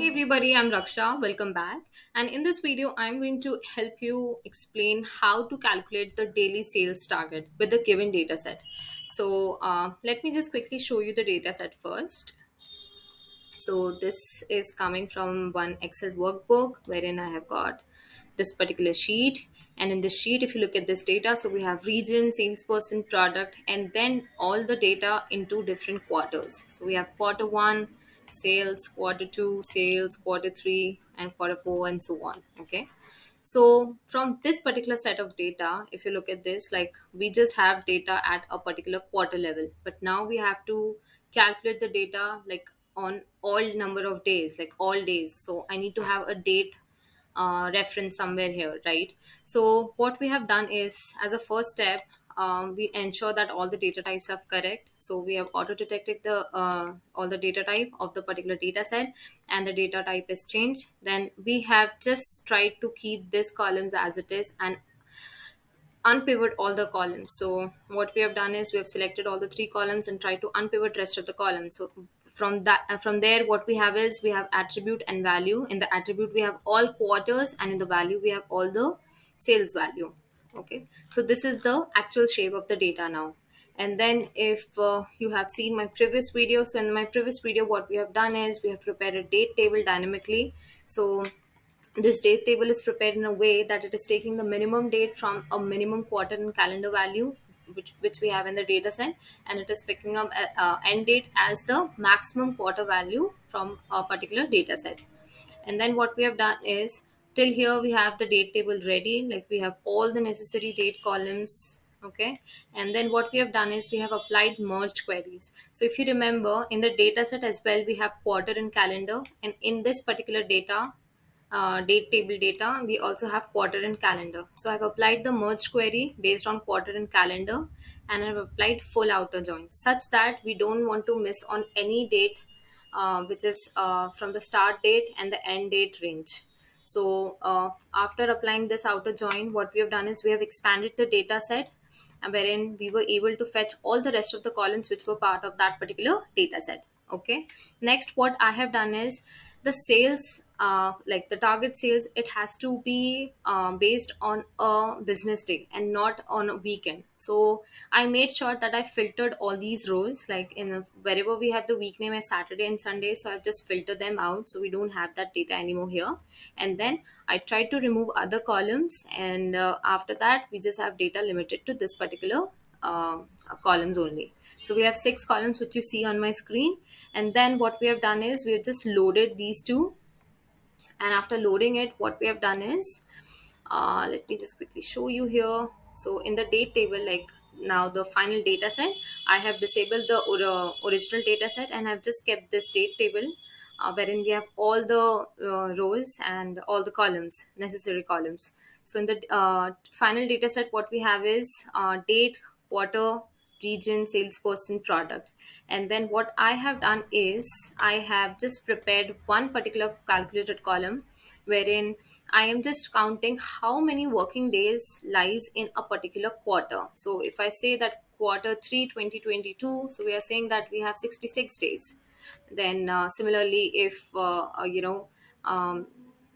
everybody, I'm Raksha. Welcome back. And in this video, I'm going to help you explain how to calculate the daily sales target with the given data set. So let me just quickly show you the data set first. So this is coming from one Excel workbook wherein I have got this particular sheet. And in this sheet, if you look at this data, so we have region, salesperson, product, and then all the data into different quarters. So we have quarter one, sales, quarter two, sales, quarter three, and quarter four, and so on. Okay. So from this particular set of data, if you look at this, like we just have data at a particular quarter level, but now we have to calculate the data like on all number of days, like all days. So I need to have a date reference somewhere here, right? So what we have done is, as a first step, we ensure that all the data types are correct. So we have auto detected the all the data type of the particular data set, and the data type is changed. Then we have just tried to keep this columns as it is and unpivot all the columns. So what we have done is we have selected all the three columns and tried to unpivot rest of the columns. So from there, what we have is we have attribute and value. In the attribute we have all quarters, and in the value we have all the sales value. Okay, so this is the actual shape of the data now. And then if you have seen my previous video, so in my previous video what we have done is we have prepared a date table dynamically. So this date table is prepared in a way that it is taking the minimum date from a minimum quarter and calendar value, which we have in the data set, and it is picking up end date as the maximum quarter value from a particular data set. And then what we have done is, till here we have the date table ready, like we have all the necessary date columns. Okay, and then what we have done is we have applied merged queries. So if you remember, in the data set as well we have quarter and calendar, and in this particular data date table data, we also have quarter and calendar. So I've applied the merge query based on quarter and calendar, and I've applied full outer join such that we don't want to miss on any date, which is from the start date and the end date range. So after applying this outer join, what we have done is we have expanded the data set, wherein we were able to fetch all the rest of the columns which were part of that particular data set. Okay, next what I have done is the sales, like the target sales, it has to be based on a business day and not on a weekend. So I made sure that I filtered all these rows, like wherever we have the week name as Saturday and Sunday, so I've just filtered them out, so we don't have that data anymore here. And then I tried to remove other columns, and after that we just have data limited to this particular columns only. So we have six columns which you see on my screen. And then what we have done is we have just loaded these two, and after loading it, what we have done is, let me just quickly show you here. So in the date table, like now the final data set, I have disabled the original data set, and I've just kept this date table, wherein we have all the rows and all the columns, necessary columns. So in the final data set, what we have is date, quarter, region, salesperson, product. And then what I have done is I have just prepared one particular calculated column, wherein I am just counting how many working days lies in a particular quarter. So if I say that quarter 3 2022, so we are saying that we have 66 days. Then similarly,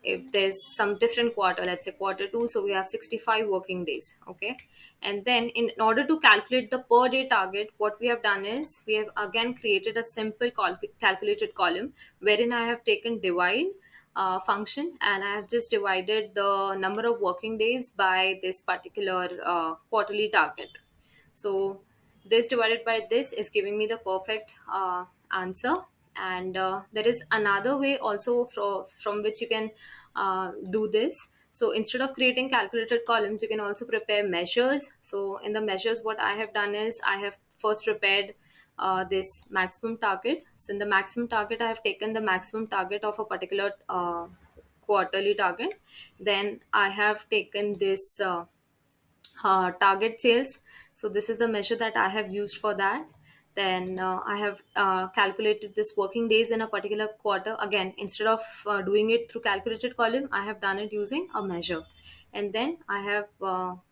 if there's some different quarter, let's say quarter two, so we have 65 working days. Okay, and then in order to calculate the per day target, what we have done is we have again created a simple calculated column, wherein I have taken divide function, and I have just divided the number of working days by this particular quarterly target. So this divided by this is giving me the perfect answer. And there is another way also from which you can do this. So instead of creating calculated columns, you can also prepare measures. So in the measures, what I have done is I have first prepared this maximum target. So in the maximum target, I have taken the maximum target of a particular quarterly target. Then I have taken this target sales. So this is the measure that I have used for that. Then I have calculated this working days in a particular quarter. Again, instead of doing it through calculated column, I have done it using a measure. And then I have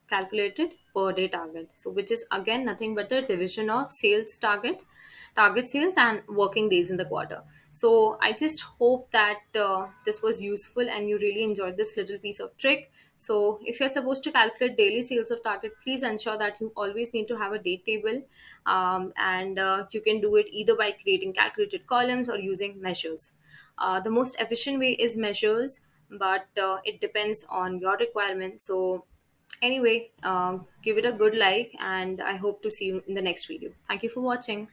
calculated per day target, so which is again nothing but the division of sales target sales and working days in the quarter. So I just hope that this was useful and you really enjoyed this little piece of trick. So if you're supposed to calculate daily sales of target, please ensure that you always need to have a date table, and you can do it either by creating calculated columns or using measures. The most efficient way is measures, but it depends on your requirements. So anyway, give it a good like, and I hope to see you in the next video. Thank you for watching.